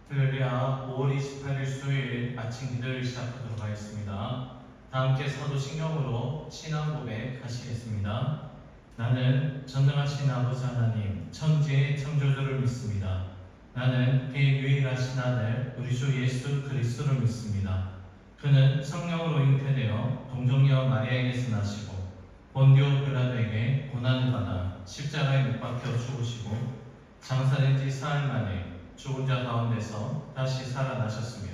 할렐루야. 5월 28일 수요일 아침 기도를 시작하도록 하겠습니다. 다 함께 사도신경으로 신앙 고백 하시겠습니다. 나는 전능하신 아버지 하나님, 천지의 창조주를 믿습니다. 나는 그의 유일하신 아들, 우리 주 예수 그리스도를 믿습니다. 그는 성령으로 잉태되어 동정녀 마리아에게서 나시고 본디오 빌라도에게 고난을 받아 십자가에 못 박혀 죽으시고 장사된 지 사흘 만에 죽은 자 가운데서 다시 살아나셨으며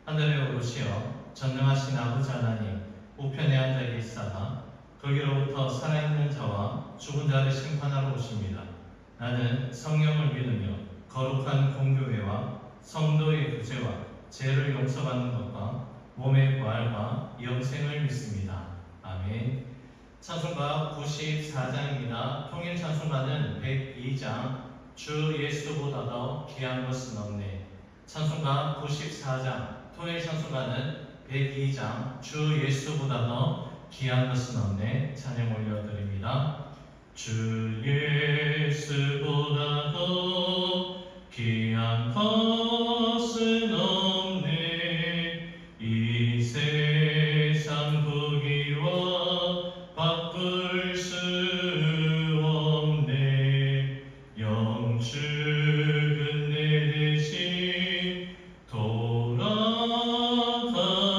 하늘에 오르시어 전능하신 아버지 하나님 우편에 앉아 계시다가 거기로부터 살아있는 자와 죽은 자를 심판하러 오십니다. 나는 성령을 믿으며 거룩한 공교회와 성도의 구제와 죄를 용서받는 것과 몸의 부활과 영생을 믿습니다. 아멘. 찬송가 94장입니다. 통일 찬송가는 102장 주 예수보다 더 귀한 것은 없네. 찬송가 94장 토요일 찬송가는 102장 주 예수보다 더 귀한 것은 없네. 찬양 올려드립니다. 주 예수보다 더 귀한 것은 없네. 이 세상 부귀와 바꿀 수 없네. 영축은 내 대신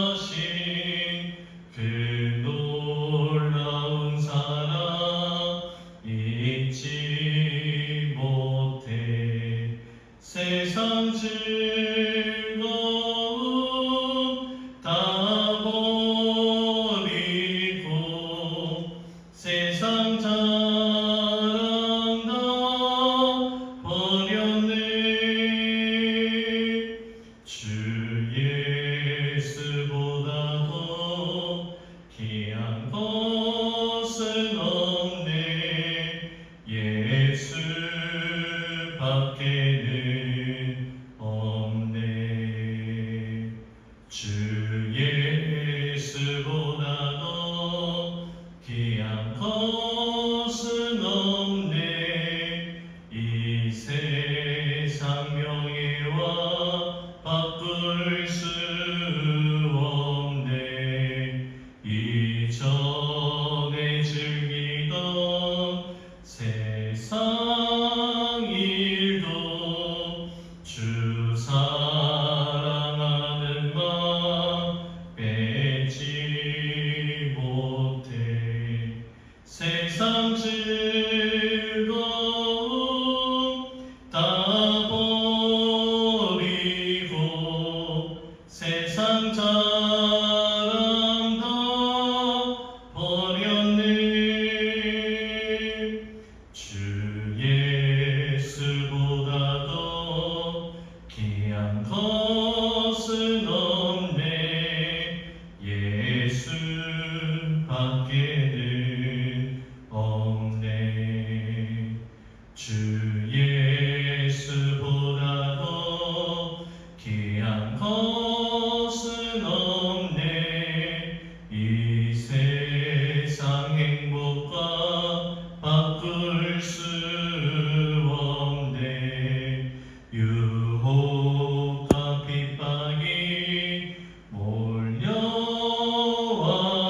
돌아가신 그 놀라운 사랑 잊지 못해. 세상 즐거움 다 버리고 세상 자랑 다 버렸네. 주 예수보다 더 귀한 것은 없네. 예수 밖에는 없네. 주 예수보다 더 귀한 것은 없네. 이 세상 명예와 바꿀 수 없네. 이전에 즐기던 세상 일도 주 사랑하는 마음 뺏지 못해. 세상 즐거움 다 버리고 세상 자랑 다 버렸네. 주 예수보다 더 귀한 것은 없네. 예수 밖에는 없네. 주 예수보다 더 귀한 것은 없네. 이 세상 행복과 바꿀 수 없네. 유혹과 핍박이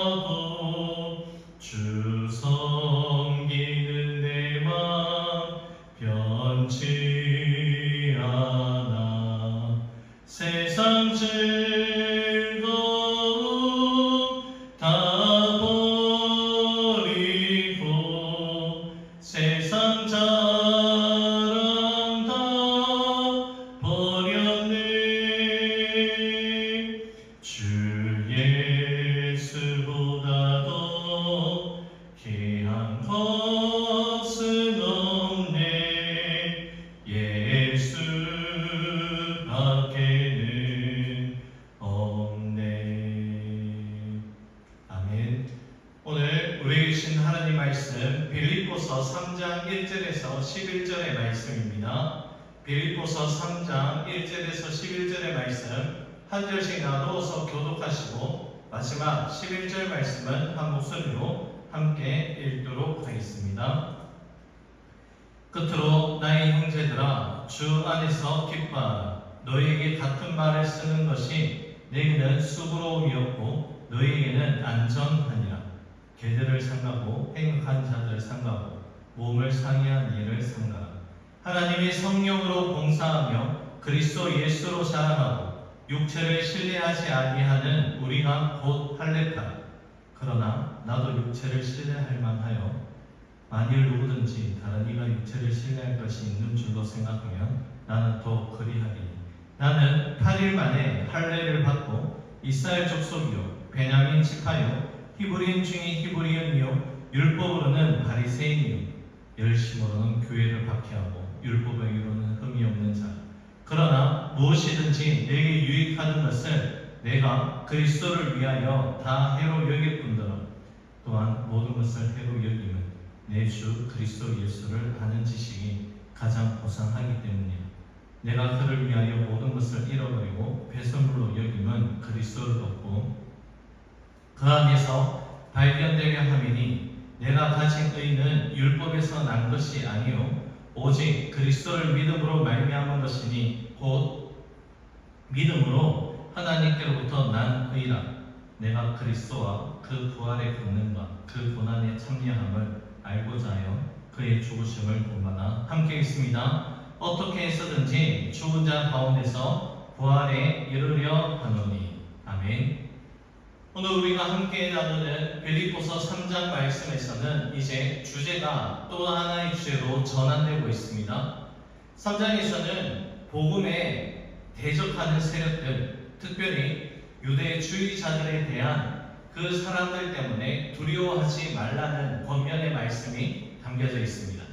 몰려와도 주 섬기는 내 맘 변치 않아. 세상 즐거움 다 버리고 세상 자랑 다 버렸네. 주 예수보다 더 귀한 것은 없네. 예수 밖에는 없네. 아멘. 오늘 우리에게 주신 하나님 말씀 빌립보서 3장 1절에서 11절의 말씀입니다. 빌립보서 3장 1절에서 11절의 말씀 한 절씩 나누어서 교독하시고 마지막 11절 말씀은 한 목소리로 함께 읽도록 하겠습니다. 끝으로 나의 형제들아 주 안에서 기뻐하라. 너희에게 같은 말을 쓰는 것이 내게는 수고로움이었고 너희에게는 안전하니라. 개들을 삼가고 행악한 자들을 삼가고 몸을 상해한 이를 삼가라. 하나님의 성령으로 봉사하며 그리스도 예수로 자랑하고 육체를 신뢰하지 아니하는 우리가 곧 할례파라. 그러나 나도 육체를 신뢰할 만하여 만일 누구든지 다른 이가 육체를 신뢰할 것이 있는 줄로 생각하면 나는 더 그리하리니 나는 8일 만에 할례를 받고 이스라엘 족속이요 베냐민 지파요 히브리인 중에 히브리인이요 율법으로는 바리새인이요 열심으로는 교회를 박해하고 율법의 이로는 흠이 없는 자. 그러나 무엇이든지 내게 유익하는 것을 내가 그리스도를 위하여 다 해로 여길 뿐더러 또한 모든 것을 해로 여김은 내 주 그리스도 예수를 아는 지식이 가장 고상하기 때문이라. 내가 그를 위하여 모든 것을 잃어버리고 배설물로 여김은 그리스도를 얻고 그 안에서 발견되려 함이니 내가 가진 의는 율법에서 난 것이 아니요 오직 그리스도를 믿음으로 말미암은 것이니 곧 믿음으로 하나님께로부터 난 의라. 내가 그리스도와 그 부활의 권능과 그 고난의 참여함을 알고자 하여 그의 죽으심을 본받아 함께 있습니다. 어떻게 해서든지 죽은 자 가운데서 부활에 이르려 하노니. 아멘. 오늘 우리가 함께 나누는 빌립보서 3장 말씀에서는 이제 주제가 또 하나의 주제로 전환되고 있습니다. 3장에서는 복음에 대적하는 세력들, 특별히 유대주의자들에 대한 그 사람들 때문에 두려워하지 말라는 권면의 말씀이 담겨져 있습니다.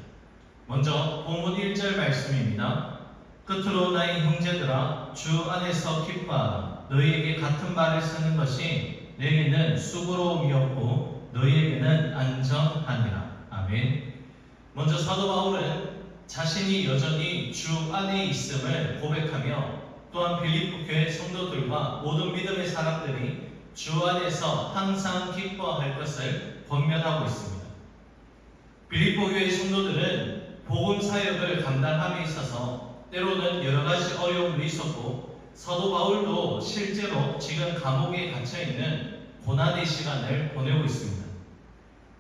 먼저 본문 1절 말씀입니다. 끝으로 나의 형제들아 주 안에서 기뻐하라. 너희에게 같은 말을 쓰는 것이 내게는 수고로움이었고 너희에게는 안전하니라. 아멘. 먼저 사도 바울은 자신이 여전히 주 안에 있음을 고백하며 또한 빌립보 교회 성도들과 모든 믿음의 사람들이 주 안에서 항상 기뻐할 것을 권면하고 있습니다. 빌립보 교회 성도들은 복음 사역을 감당함에 있어서 때로는 여러 가지 어려움도 있었고 사도 바울도 실제로 지금 감옥에 갇혀 있는 고난의 시간을 보내고 있습니다.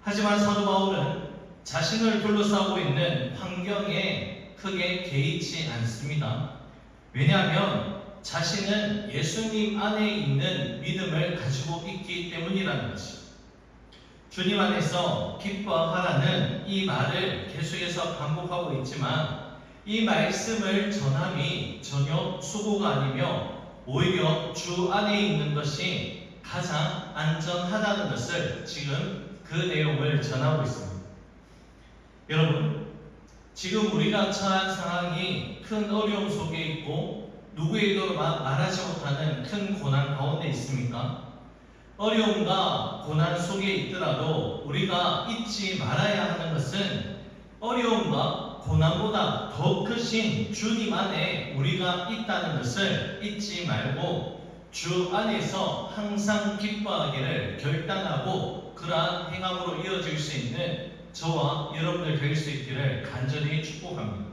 하지만 사도 바울은 자신을 둘러싸고 있는 환경에 크게 개의치 않습니다. 왜냐하면 자신은 예수님 안에 있는 믿음을 가지고 있기 때문이라는 것입니다. 주님 안에서 기뻐하라는 이 말을 계속해서 반복하고 있지만 이 말씀을 전함이 전혀 수고가 아니며 오히려 주 안에 있는 것이 가장 안전하다는 것을 지금 그 내용을 전하고 있습니다. 여러분, 지금 우리가 처한 상황이 큰 어려움 속에 있고 누구에게도 말하지 못하는 큰 고난 가운데 있습니까? 어려움과 고난 속에 있더라도 우리가 잊지 말아야 하는 것은 어려움과 고난보다 더 크신 주님 안에 우리가 있다는 것을 잊지 말고 주 안에서 항상 기뻐하기를 결단하고 그러한 행함으로 이어질 수 있는 저와 여러분들 될 수 있기를 간절히 축복합니다.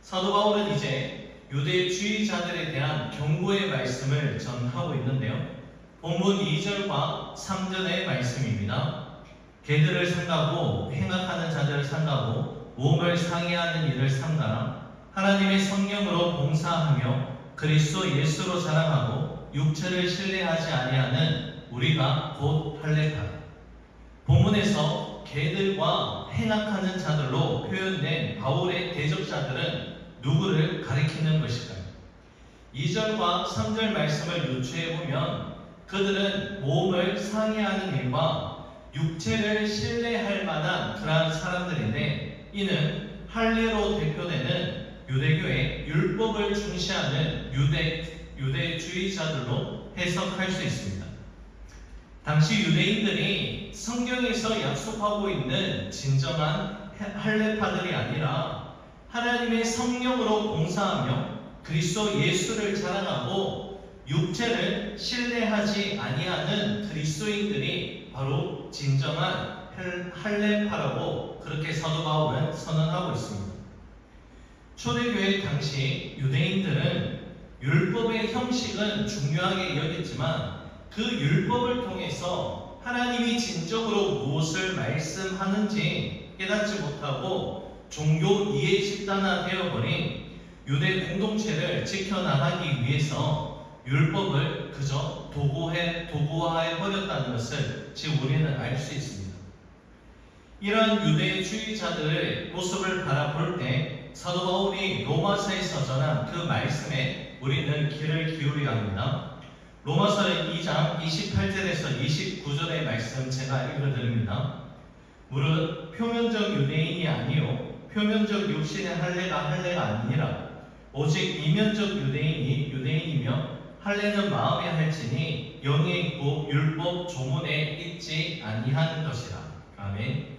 사도 바울은 이제 유대주의자들에 대한 경고의 말씀을 전하고 있는데요. 본문 2절과 3절의 말씀입니다. 개들을 삼가고 행악하는 자들을 삼가고 몸을 상해하는 일을 삼가라. 하나님의 성령으로 봉사하며 그리스도 예수로 자랑하고 육체를 신뢰하지 아니하는 우리가 곧 할례파라. 본문에서 개들과 행악하는 자들로 표현된 바울의 대적자들은 누구를 가리키는 것일까요? 2절과 3절 말씀을 유추해보면 그들은 몸을 상해하는 일과 육체를 신뢰할 만한 그러한 사람들인데 이는 할례로 대표되는 유대교의 율법을 중시하는 유대주의자들로 해석할 수 있습니다. 당시 유대인들이 성경에서 약속하고 있는 진정한 할례파들이 아니라 하나님의 성령으로 봉사하며 그리스도 예수를 자랑하고 육체를 신뢰하지 아니하는 그리스도인들이 바로 진정한 할례파라고 그렇게 사도 바울은 선언하고 있습니다. 초대교회 당시 유대인들은 형식은 중요하게 여겼지만 그 율법을 통해서 하나님이 진정으로 무엇을 말씀하는지 깨닫지 못하고 종교 이해 집단화 되어버린 유대 공동체를 지켜나가기 위해서 율법을 그저 도구화해 버렸다는 것을 지금 우리는 알 수 있습니다. 이러한 유대주의자들의 모습을 바라볼 때 사도 바울이 로마서에서 전한 그 말씀에 우리는 귀를 기울여야 합니다. 로마서 2장 28절에서 29절의 말씀 제가 읽어드립니다. 무릇 표면적 유대인이 아니요 표면적 육신의 할례가 아니라 오직 이면적 유대인이 유대인이며 할례는 마음에 할지니 영에 있고 율법 조문에 있지 아니한 것이라. 아멘.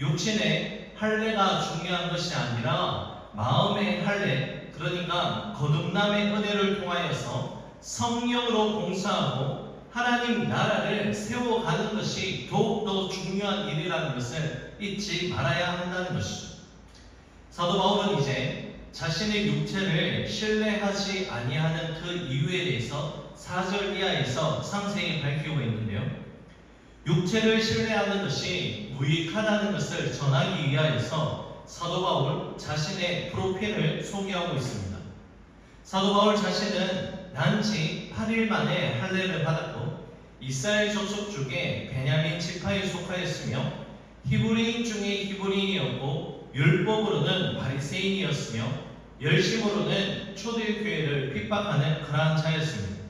육신의 할례가 중요한 것이 아니라 마음의 할례, 그러니까 거듭남의 은혜를 통하여서 성령으로 봉사하고 하나님 나라를 세워가는 것이 더욱더 중요한 일이라는 것을 잊지 말아야 한다는 것이죠. 사도 바울은 이제 자신의 육체를 신뢰하지 아니하는 그 이유에 대해서 4절 이하에서 상세히 밝히고 있는데요. 육체를 신뢰하는 것이 무익하다는 것을 전하기 위하여서 사도 바울 자신의 프로필을 소개하고 있습니다. 사도 바울 자신은 난지 8일 만에 할례를 받았고 이스라엘 족속 중에 베냐민 지파에 속하였으며 히브리인 중에 히브리인이었고 율법으로는 바리새인이었으며 열심으로는 초대교회를 핍박하는 그러한 자였습니다.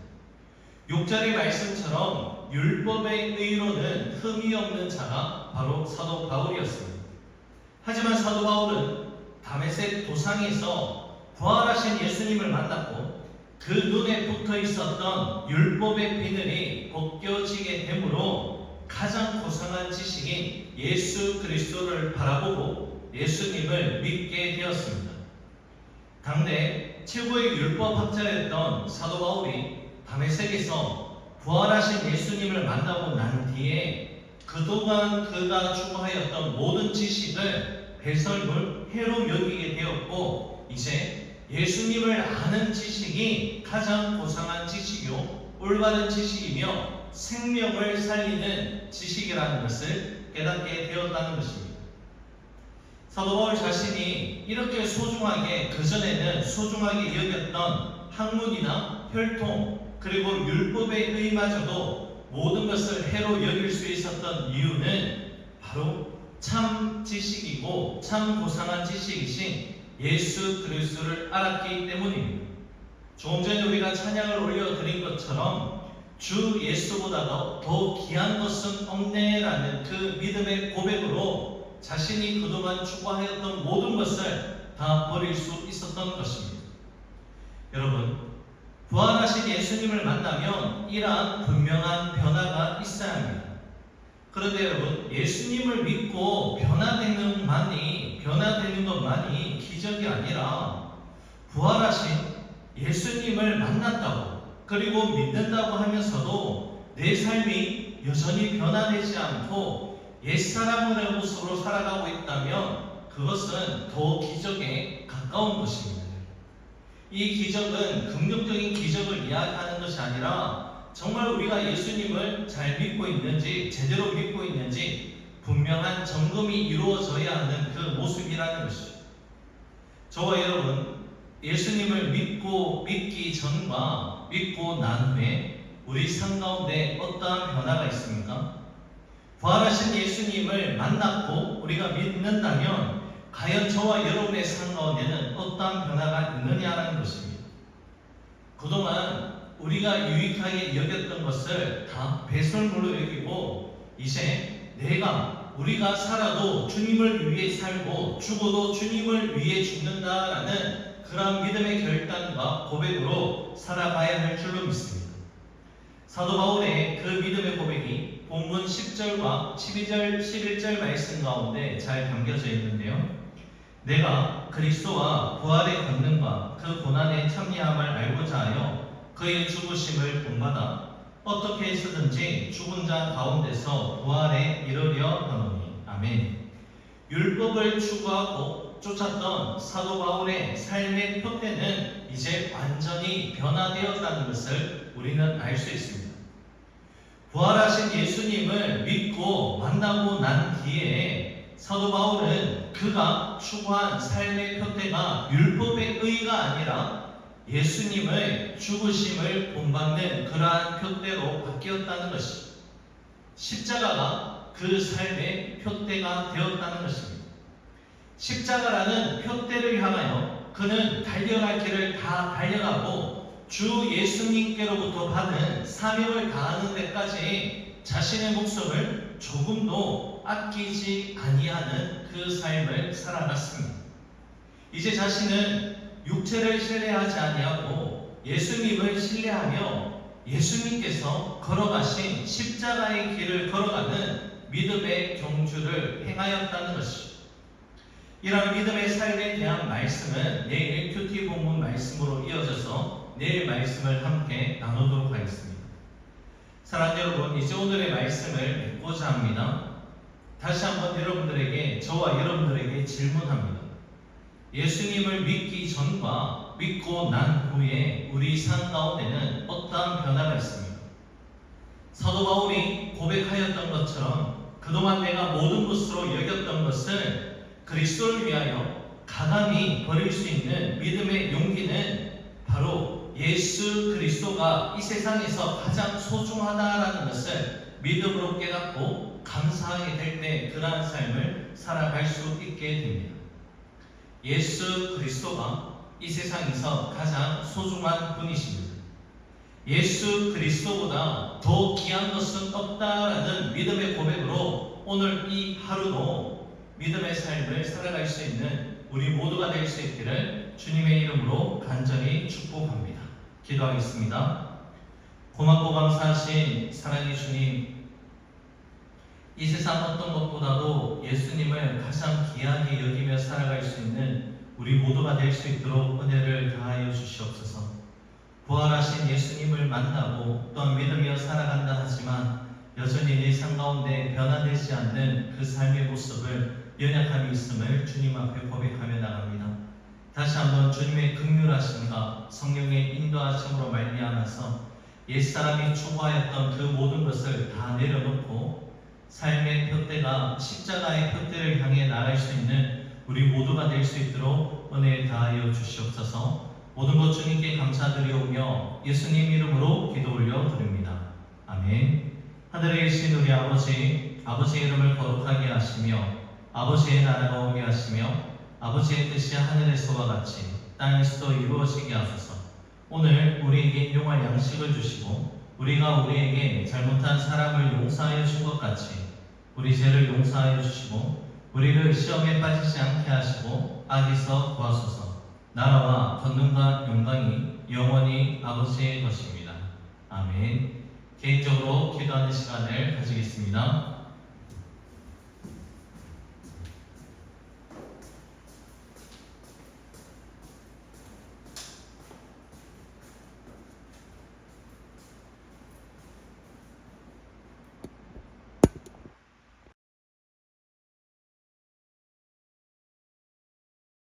6절의 말씀처럼 율법의 의로는 흠이 없는 자가 바로 사도 바울이었습니다. 하지만 사도 바울은 다메섹 도상에서 부활하신 예수님을 만났고 그 눈에 붙어 있었던 율법의 비늘이 벗겨지게 되므로 가장 고상한 지식인 예수 그리스도를 바라보고 예수님을 믿게 되었습니다. 당대 최고의 율법학자였던 사도 바울이 다메섹에서 부활하신 예수님을 만나고 난 뒤에 그동안 그가 추구하였던 모든 지식을 배설물, 해로 여기게 되었고 이제 예수님을 아는 지식이 가장 고상한 지식이요 올바른 지식이며 생명을 살리는 지식이라는 것을 깨닫게 되었다는 것입니다. 사도 바울 자신이 이렇게 소중하게 그전에는 소중하게 여겼던 학문이나 혈통 그리고 율법의 의마저도 모든 것을 해로 여길 수 있었던 이유는 바로 참 지식이고 참 고상한 지식이신 예수 그리스도를 알았기 때문입니다. 조금 전에 우리가 찬양을 올려드린 것처럼 주 예수보다도 더 귀한 것은 없네라는 그 믿음의 고백으로 자신이 그동안 추구하였던 모든 것을 다 버릴 수 있었던 것입니다. 여러분, 부활하신 예수님을 만나면 이러한 분명한 변화가 있어야 합니다. 그런데 여러분, 예수님을 믿고 변화되는 것만이 기적이 아니라 부활하신 예수님을 만났다고 그리고 믿는다고 하면서도 내 삶이 여전히 변화되지 않고 옛사람의 모습으로 살아가고 있다면 그것은 더 기적에 가까운 것입니다. 이 기적은 긍정적인 기적을 이야기하는 것이 아니라 정말 우리가 예수님을 잘 믿고 있는지 제대로 믿고 있는지 분명한 점검이 이루어져야 하는 그 모습이라는 것이죠. 저와 여러분, 예수님을 믿기 전과 믿고 난 후에 우리 삶 가운데 어떠한 변화가 있습니까? 부활하신 예수님을 만났고 우리가 믿는다면 과연 저와 여러분의 삶 가운데는 어떠한 변화가 있느냐라는 것입니다. 그동안 우리가 유익하게 여겼던 것을 다 배설물로 여기고 이제 우리가 살아도 주님을 위해 살고 죽어도 주님을 위해 죽는다라는 그런 믿음의 결단과 고백으로 살아가야 할 줄로 믿습니다. 사도 바울의 그 믿음의 고백이 본문 10절과 12절, 11절 말씀 가운데 잘 담겨져 있는데요. 내가 그리스도와 부활의 권능과 그 고난의 참여함을 알고자 하여 그의 죽으심을 본받아 어떻게 해서든지 죽은 자 가운데서 부활에 이르려 하노니. 아멘. 율법을 추구하고 쫓았던 사도 바울의 삶의 표대는 이제 완전히 변화되었다는 것을 우리는 알 수 있습니다. 부활하신 예수님을 믿고 만나고 난 뒤에 사도 바울은 그가 추구한 삶의 표대가 율법의 의가 아니라 예수님의 죽으심을 본받는 그러한 표대로 바뀌었다는 것이, 십자가가 그 삶의 표대가 되었다는 것입니다. 십자가라는 표대를 향하여 그는 달려갈 길을 다 달려가고 주 예수님께로부터 받은 사명을 다하는 데까지 자신의 목숨을 조금도 아끼지 아니하는 그 삶을 살아갔습니다. 이제 자신은 육체를 신뢰하지 아니하고 예수님을 신뢰하며 예수님께서 걸어가신 십자가의 길을 걸어가는 믿음의 경주를 행하였다는 것입니다. 이런 믿음의 삶에 대한 말씀은 내일 큐티 본문 말씀으로 이어져서 내일 말씀을 함께 나누도록 하겠습니다. 사랑하는 여러분, 이제 오늘의 말씀을 맺고자 합니다. 다시 한번 여러분들에게, 저와 여러분들에게 질문합니다. 예수님을 믿기 전과 믿고 난 후에 우리 삶 가운데는 어떠한 변화가 있습니까? 사도 바울이 고백하였던 것처럼 그동안 내가 모든 것으로 여겼던 것을 그리스도를 위하여 가감히 버릴 수 있는 믿음의 용기는 바로 예수 그리스도가 이 세상에서 가장 소중하다라는 것을 믿음으로 깨닫고 감사하게 될 때 그러한 삶을 살아갈 수 있게 됩니다. 예수 그리스도가 이 세상에서 가장 소중한 분이십니다. 예수 그리스도보다 더 귀한 것은 없다라는 믿음의 고백으로 오늘 이 하루도 믿음의 삶을 살아갈 수 있는 우리 모두가 될 수 있기를 주님의 이름으로 간절히 축복합니다. 기도하겠습니다. 고맙고 감사하신 사랑의 주님, 이 세상 어떤 것보다도 예수님을 가장 귀하게 여기며 살아갈 수 있는 우리 모두가 될 수 있도록 은혜를 다하여 주시옵소서. 부활하신 예수님을 만나고 또한 믿으며 살아간다 하지만 여전히 내 삶 가운데 변화되지 않는 그 삶의 모습을 연약함이 있음을 주님 앞에 고백하며 나갑니다. 다시 한번 주님의 긍휼하심과 성령의 인도하심으로 말미암아서 옛사람이 추구하였던 그 모든 것을 다 내려놓고 삶의 표대가 십자가의 표대를 향해 나갈 수 있는 우리 모두가 될 수 있도록 은혜 다하여 주시옵소서. 모든 것 주님께 감사드리오며 예수님 이름으로 기도 올려 드립니다. 아멘. 하늘에 계신 우리 아버지, 아버지의 이름을 거룩하게 하시며 아버지의 나라가 오게 하시며 아버지의 뜻이 하늘에서와 같이 땅에서도 이루어지게 하소서. 오늘 우리에게 일용할 양식을 주시고 우리가 우리에게 잘못한 사람을 용서하여 준 것 같이 우리 죄를 용서하여 주시고 우리를 시험에 빠지지 않게 하시고 악에서 구하소서. 나라와 권능과 영광이 영원히 아버지의 것입니다. 아멘. 개인적으로 기도하는 시간을 가지겠습니다.